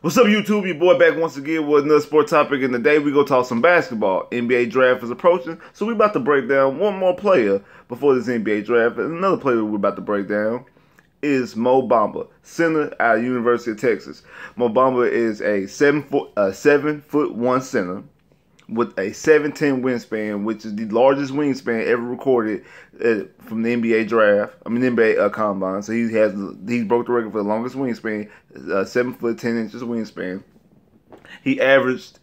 What's up, YouTube? Your boy back once again with another sport topic, and today we go talk some basketball. NBA draft is approaching, so we're about to break down one more player before this NBA draft. And another player we're about to break down is Mo Bamba, center out of University of Texas. Mo Bamba is a 7'1" center with a 7'10" wingspan, which is the largest wingspan ever recorded from the NBA draft. NBA combine. So he broke the record for the longest wingspan, 7 foot 10 inches wingspan. He averaged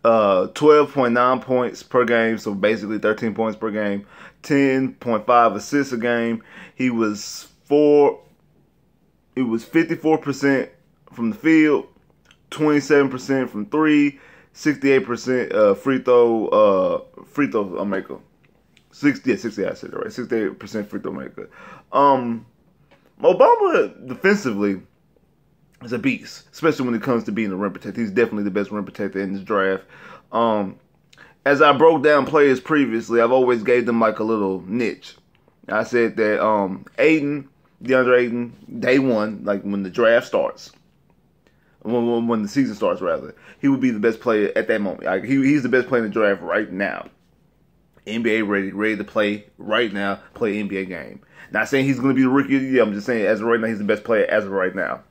12.9 points per game, so basically 13 points per game, 10.5 assists a game. He was 54% from the field, 27% from three, 68% free throw maker. 60, I said that right. 68% free throw maker. Mo Bamba defensively is a beast, especially when it comes to being a rim protector. He's definitely the best rim protector in this draft. As I broke down players previously, I've always gave them like a little niche. I said that DeAndre Ayton, day one, like when the draft starts, when the season starts rather, he would be the best player at that moment. Like he's the best player in the draft right now. NBA ready to play right now, play NBA game. Not saying he's going to be the rookie of the year. I'm just saying as of right now, he's the best player as of right now.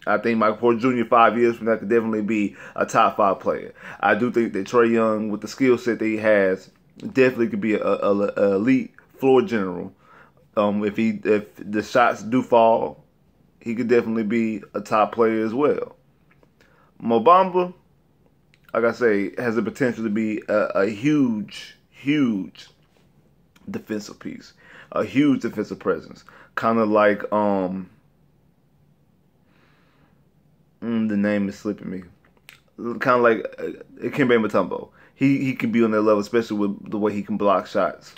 I think Michael Porter Jr. 5 years from now could definitely be a top 5 player. I do think that Trae Young, with the skill set that he has, definitely could be a elite floor general. If the shots do fall, he could definitely be a top player as well. Mo Bamba, like I say, has the potential to be a huge defensive piece, a huge defensive presence, kind of like the name is slipping me, kind of like Kemba Mutombo. He can be on that level, especially with the way he can block shots.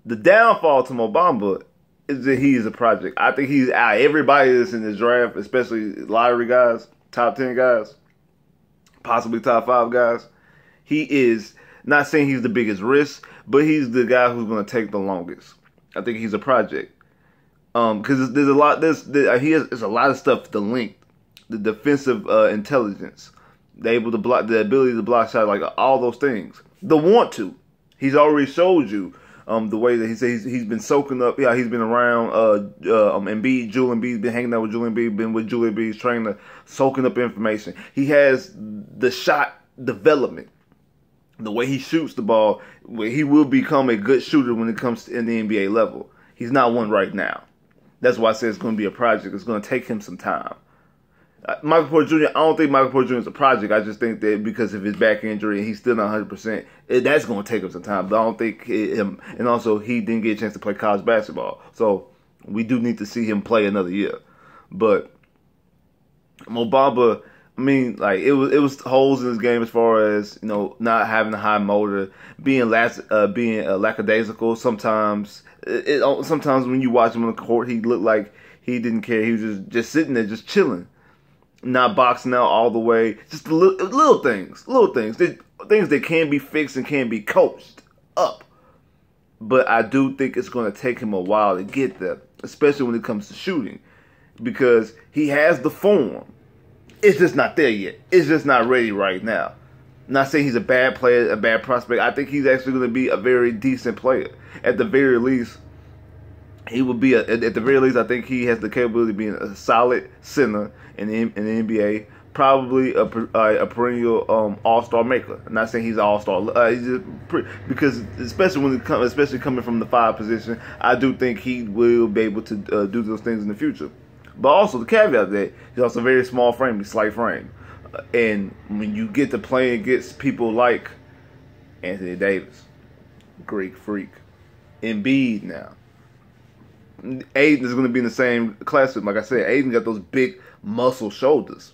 The downfall to Mo Bamba is that he is a project. I think he's out everybody that's in this draft, especially lottery guys, top 10 guys, possibly top 5 guys. He is not saying he's the biggest risk, but he's the guy who's going to take the longest. I think he's a project. Because there's a lot of stuff to link. The defensive intelligence, the ability to block shots, like all those things. The want to. He's already showed you the way that he says he's been soaking up. Yeah, he's been around Embiid. Joel Embiid's been hanging out with Joel Embiid, been with Joel Embiid's trainer, soaking up information. He has the shot development. The way he shoots the ball, he will become a good shooter when it comes to in the NBA level. He's not one right now. That's why I say it's going to be a project. It's going to take him some time. Michael Porter Jr., I don't think Michael Porter Jr. is a project. I just think that because of his back injury and he's still not 100%, that's going to take him some time. But I don't think him, and also he didn't get a chance to play college basketball. So we do need to see him play another year. But Mo Bamba, it was holes in his game as far as, not having a high motor, being lackadaisical. Sometimes when you watch him on the court, he looked like he didn't care. He was just sitting there, just chilling, not boxing out all the way. Just little things that can be fixed and can be coached up. But I do think it's going to take him a while to get there, especially when it comes to shooting, because he has the form. It's just not there yet. It's just not ready right now. I'm not saying he's a bad player, a bad prospect. I think he's actually going to be a very decent player. At the very least, he will be. At the very least, I think he has the capability of being a solid center in the NBA. Probably a perennial all-star maker. I'm not saying he's an all-star. Because especially coming from the 5 position, I do think he will be able to do those things in the future. But also the caveat that he's also a very small frame, slight frame. And when you get to playing against people like Anthony Davis, Greek Freak, Embiid now, Ayton is going to be in the same class with him. Like I said, Ayton got those big muscle shoulders.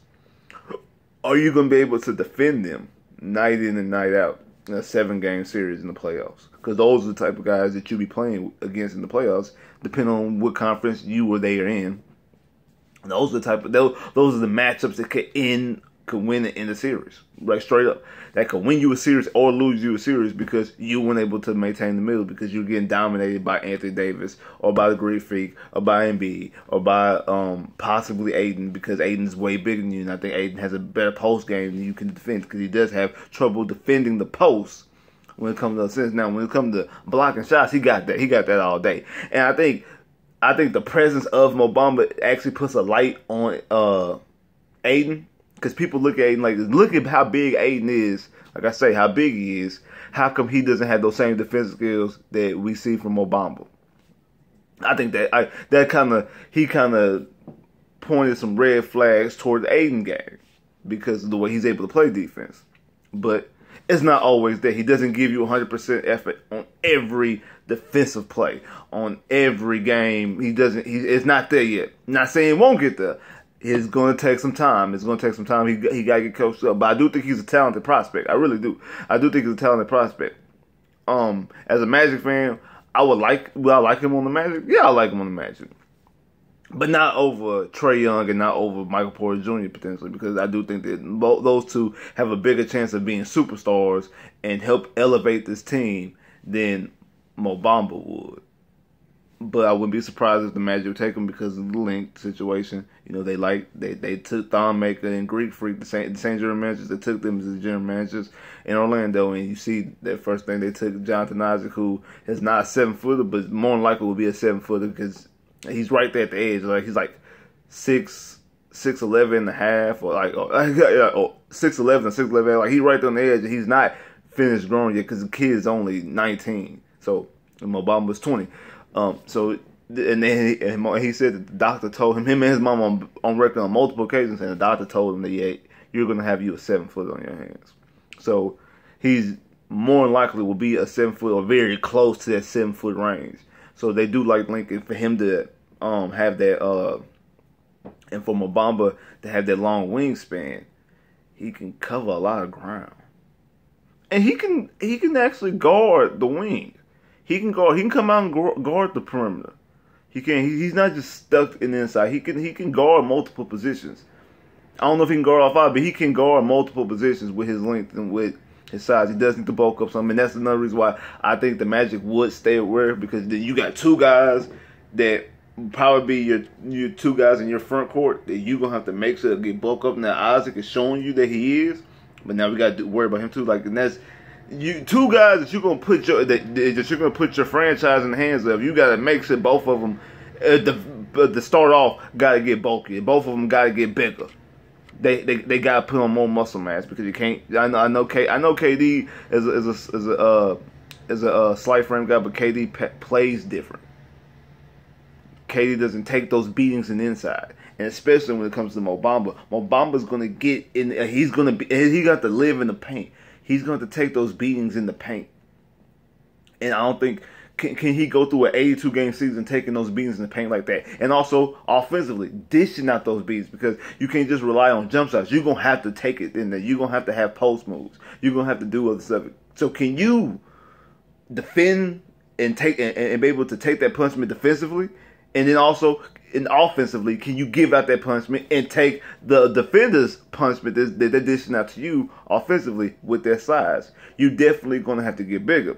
Are you going to be able to defend them night in and night out in a 7-game series in the playoffs? Because those are the type of guys that you'll be playing against in the playoffs, depending on what conference you or they are in. Those are the matchups that could end could win it in the series, like straight up. That could win you a series or lose you a series because you weren't able to maintain the middle because you're getting dominated by Anthony Davis or by the Greek Freak or by Embiid or by possibly Aiden because Aiden's way bigger than you, and I think Aiden has a better post game than you can defend because he does have trouble defending the post when it comes to sense. Now, when it comes to blocking shots, he got that. He got that all day, and I think the presence of Mo Bamba actually puts a light on Aiden. Because people look at Aiden like, look at how big Aiden is. Like I say, how big he is. How come he doesn't have those same defensive skills that we see from Mo Bamba? I think he kind of pointed some red flags toward the Aiden game because of the way he's able to play defense. But it's not always that. He doesn't give you 100% effort on every defensive play, on every game. It's not there yet. Not saying he won't get there. It's going to take some time. It's going to take some time. He got to get coached up. But I do think he's a talented prospect. I really do. I do think he's a talented prospect. As a Magic fan, will I like him on the Magic? Yeah, I like him on the Magic. But not over Trae Young and not over Michael Porter Jr. potentially, because I do think that those two have a bigger chance of being superstars and help elevate this team than Mo Bamba would. But I wouldn't be surprised if the Magic would take him because of the link situation. You know, they took Thon Maker and Greek Freak, the same general managers. They took them as the general managers in Orlando, and you see that first thing they took Jonathan Isaac, who is not a 7-footer, but more than likely will be a 7-footer because he's right there at the edge. Like he's like 6'11" and a half, or 6'11" or 6'11". Like he's right there on the edge, and he's not finished growing yet because the kid is only 19. So Mo Bamba's 20. And then he said that the doctor told him and his mom on record on multiple occasions, and the doctor told him that you're going to have you a 7-footer on your hands. So he's more than likely will be a 7-foot or very close to that 7-foot range. So they do like Lincoln for him to have that and for Mo Bamba to have that long wingspan. He can cover a lot of ground, and he can actually guard the wing. He can come out and guard the perimeter. He's not just stuck in the inside. He can guard multiple positions. I don't know if he can guard all five, but he can guard multiple positions with his length and with his size. He does need to bulk up some, and that's another reason why I think the Magic would stay aware, because then you got two guys that probably be your two guys in your front court that you're gonna have to make sure to get bulk up. Now Isaac is showing you that he is, but now we got to worry about him too. Like, and that's two guys that you're gonna put your franchise in the hands of. You got to make sure both of them, to start off, got to get bulky. Both of them got to get bigger. They got to put on more muscle mass, because you can't. I know KD is a slight frame guy, but KD plays different. KD doesn't take those beatings in the inside, and especially when it comes to Mo Bamba. Mo Bamba's gonna get in. He got to live in the paint. He's going to take those beatings in the paint. And I don't think, can he go through an 82-game season taking those beatings in the paint like that? And also, offensively, dishing out those beats, because you can't just rely on jump shots. You're going to have to take it in there. You're going to have post moves. You're going to have to do other stuff. So can you defend and be able to take that punishment defensively? And then also, offensively, can you give out that punishment and take the defender's punishment that they're dishing out to you offensively with their size? You're definitely going to have to get bigger.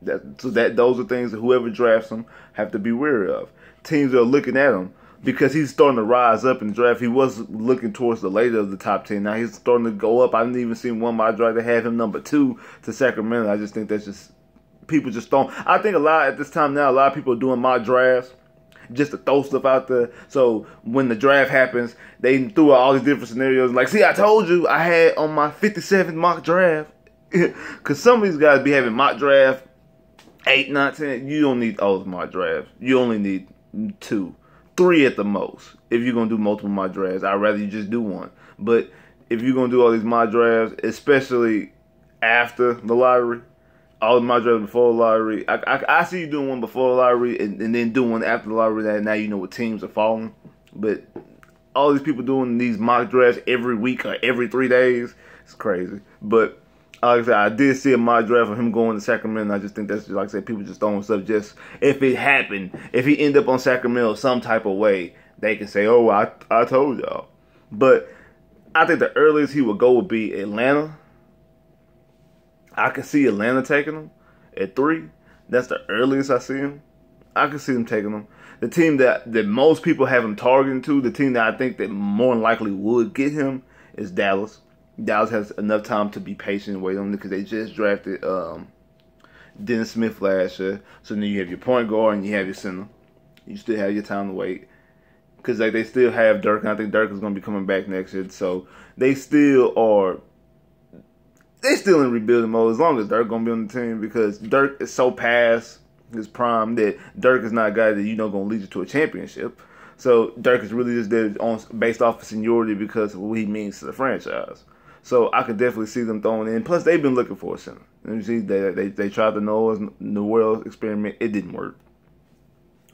Those are things that whoever drafts him have to be wary of. Teams are looking at him because he's starting to rise up in the draft. He was looking towards the later of the top 10. Now he's starting to go up. I didn't even see one mock draft that had him number 2 to Sacramento. I just think that's just, people just don't. I think at this time now, a lot of people are doing mock drafts just to throw stuff out there. So when the draft happens, they threw out all these different scenarios. Like, see, I told you I had on my 57th mock draft. Because some of these guys be having mock draft 8, 9, 10. You don't need all those mock drafts. You only need 2, 3 at the most. If you're going to do multiple mock drafts, I'd rather you just do one. But if you're going to do all these mock drafts, especially after the lottery, all of my drafts before the lottery, I see you doing one before the lottery and then doing one after the lottery. That now you know what teams are falling. But all these people doing these mock drafts every week or every 3 days, it's crazy. But like I said, I did see a mock draft of him going to Sacramento. And I just think that's, like I said, people just throwing stuff just if it happened. If he end up on Sacramento some type of way, they can say, "Oh, I told y'all." But I think the earliest he would go would be Atlanta. I could see Atlanta taking him at 3. That's the earliest I see him. I could see them taking him. The team that most people have him targeting to, the team that I think that more than likely would get him is Dallas. Dallas has enough time to be patient and wait on him because they just drafted Dennis Smith last year. So then you have your point guard and you have your center. You still have your time to wait. Because they still have Dirk, and I think Dirk is going to be coming back next year. So they still in rebuilding mode as long as Dirk going to be on the team, because Dirk is so past his prime that Dirk is not a guy that you know going to lead you to a championship. So Dirk is really just there based off of seniority because of what he means to the franchise. So I could definitely see them throwing in. Plus, they've been looking for a center. And you see, they tried the Noel experiment. It didn't work.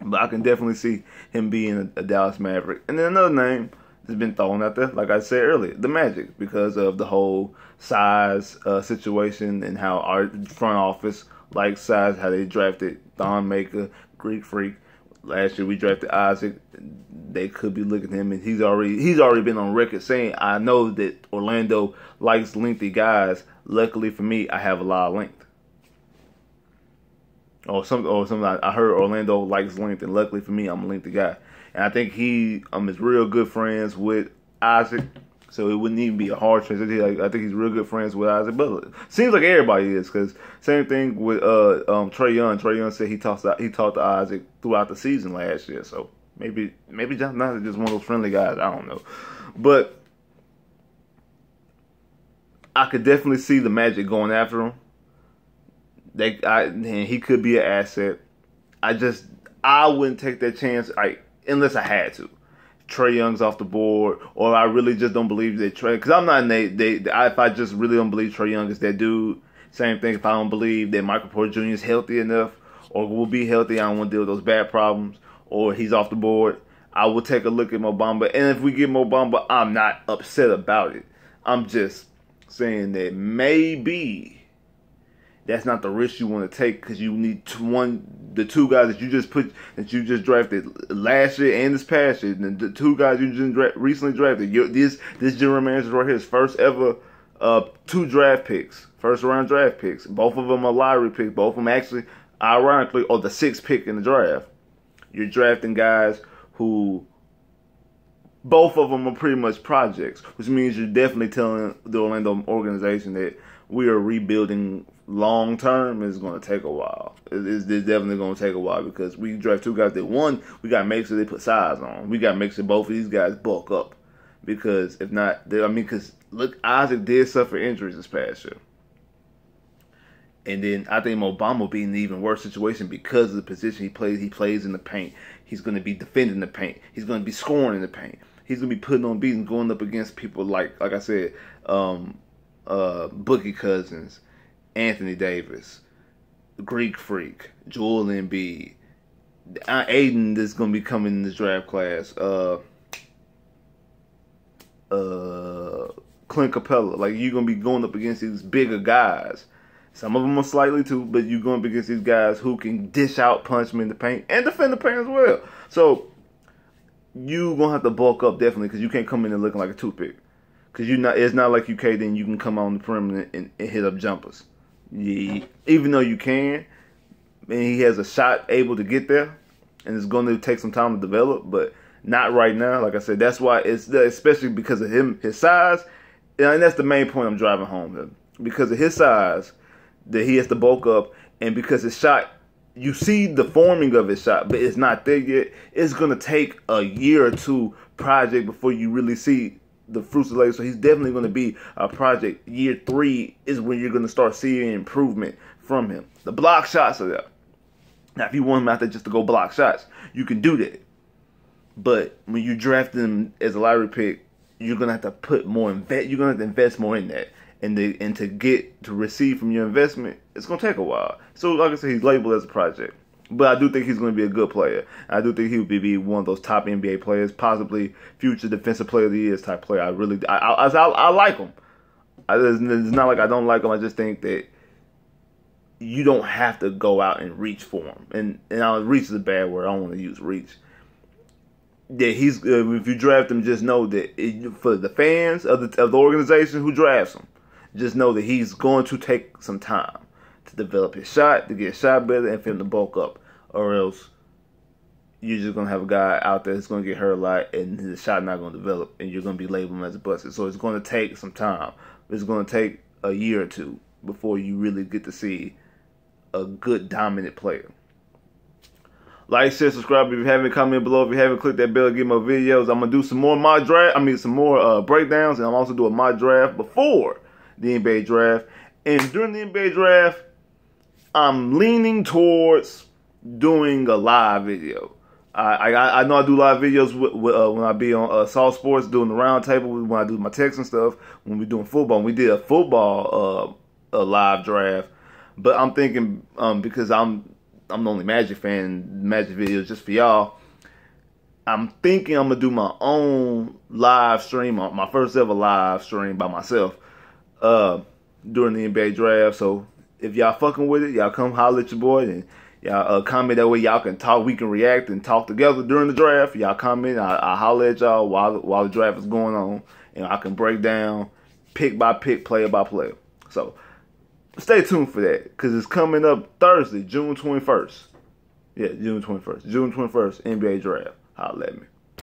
But I can definitely see him being a Dallas Maverick. And then another name that's been thrown out there, like I said earlier, the Magic, because of the whole size situation and how our front office likes size, how they drafted Thon Maker, Greek Freak. Last year we drafted Isaac. They could be looking at him, and he's already been on record saying, I know that Orlando likes lengthy guys. Luckily for me, I have a lot of length. Or something. I heard Orlando likes length, and luckily for me, I'm a lengthy guy. And I think he is real good friends with Isaac, so it wouldn't even be a hard transition. I think he's real good friends with Isaac. But it seems like everybody is, because same thing with Trae Young. Trae Young said he talked to Isaac throughout the season last year. So maybe John Knox is just one of those friendly guys. I don't know, but I could definitely see the Magic going after him. He could be an asset. I wouldn't take that chance unless I had to. Trae Young's off the board, or I really just don't believe that Trae. Because I'm not if I just really don't believe Trae Young is that dude. Same thing if I don't believe that Michael Porter Jr. is healthy enough, or will be healthy. I don't want to deal with those bad problems, or he's off the board. I will take a look at Mo Bamba, and if we get Mo Bamba, I'm not upset about it. I'm just saying that maybe that's not the risk you want to take, because you need the two guys that you just drafted last year and this past year, and the two guys you just recently drafted. This general manager right here, his first ever 2 draft picks, first round draft picks. Both of them are lottery picks. Both of them actually, ironically, are the 6th pick in the draft. You're drafting guys who both of them are pretty much projects, which means you're definitely telling the Orlando organization that we are rebuilding long term. Is going to take a while. It's definitely going to take a while, because we draft 2 guys that, one, we got to make sure they put size on. We got to make sure both of these guys bulk up, because if not, because look, Isaac did suffer injuries this past year. And then I think Mo Bamba will be in an even worse situation because of the position he plays. He plays in the paint. He's going to be defending the paint. He's going to be scoring in the paint. He's going to be putting on beats and going up against people like I said, Boogie Cousins, Anthony Davis, Greek Freak, Joel Embiid, Aiden that's going to be coming in this draft class, Clint Capella. Like, you're going to be going up against these bigger guys. Some of them are slightly too, but you're going up against these guys who can dish out, punch them in the paint, and defend the paint as well. So you're going to have to bulk up definitely, because you can't come in and looking like a toothpick. Because it's not like UK, then you can come on the perimeter and hit up jumpers. Yeah, even though you can, and he has a shot able to get there, and it's going to take some time to develop, but not right now. Like I said, that's why especially because of his size, and that's the main point I'm driving home here. Because of his size, that he has to bulk up, and because his shot, you see the forming of his shot, but it's not there yet. It's going to take a year or 2 project before you really see the fruits of labor. So he's definitely going to be a project. Year 3 is when you're going to start seeing improvement from him. The block shots are there. Now, if you want him out there just to go block shots, you can do that. But when you draft him as a lottery pick, you're going to have to put more you're going to have to invest more in that. And to receive from your investment, it's going to take a while. So, like I said, he's labeled as a project. But I do think he's going to be a good player. I do think he would be one of those top NBA players, possibly future defensive player of the year type player. I like him. It's not like I don't like him. I just think that you don't have to go out and reach for him. And reach is a bad word. I don't want to use reach. Yeah, he's if you draft him, just know that for the fans of the organization who drafts him, just know that he's going to take some time to develop his shot, to get his shot better, and for him to bulk up, or else you're just gonna have a guy out there that's gonna get hurt a lot, and his shot not gonna develop, and you're gonna be labeling him as a busted. So it's gonna take some time. It's gonna take a year or two before you really get to see a good dominant player. Like, share, subscribe if you haven't, comment below if you haven't, click that bell to get more videos. I'm gonna do some more mock draft. Some more breakdowns, and I'm also doing my draft before the NBA draft. And during the NBA draft, I'm leaning towards doing a live video. I know I do live videos when I be on Salt Sports doing the round table, when I do my text and stuff, when we're doing football. We did a football a live draft, but I'm thinking because I'm the only Magic fan, Magic videos just for y'all. I'm thinking I'm gonna do my own live stream, my first ever live stream by myself during the NBA draft. So if y'all fucking with it, y'all come holler at your boy and y'all comment. That way y'all can talk, we can react and talk together during the draft. Y'all comment, I holler at y'all while the draft is going on, and I can break down pick by pick, player by player. So stay tuned for that, because it's coming up Thursday, June 21st. Yeah, June 21st. June 21st, NBA draft. Holler at me.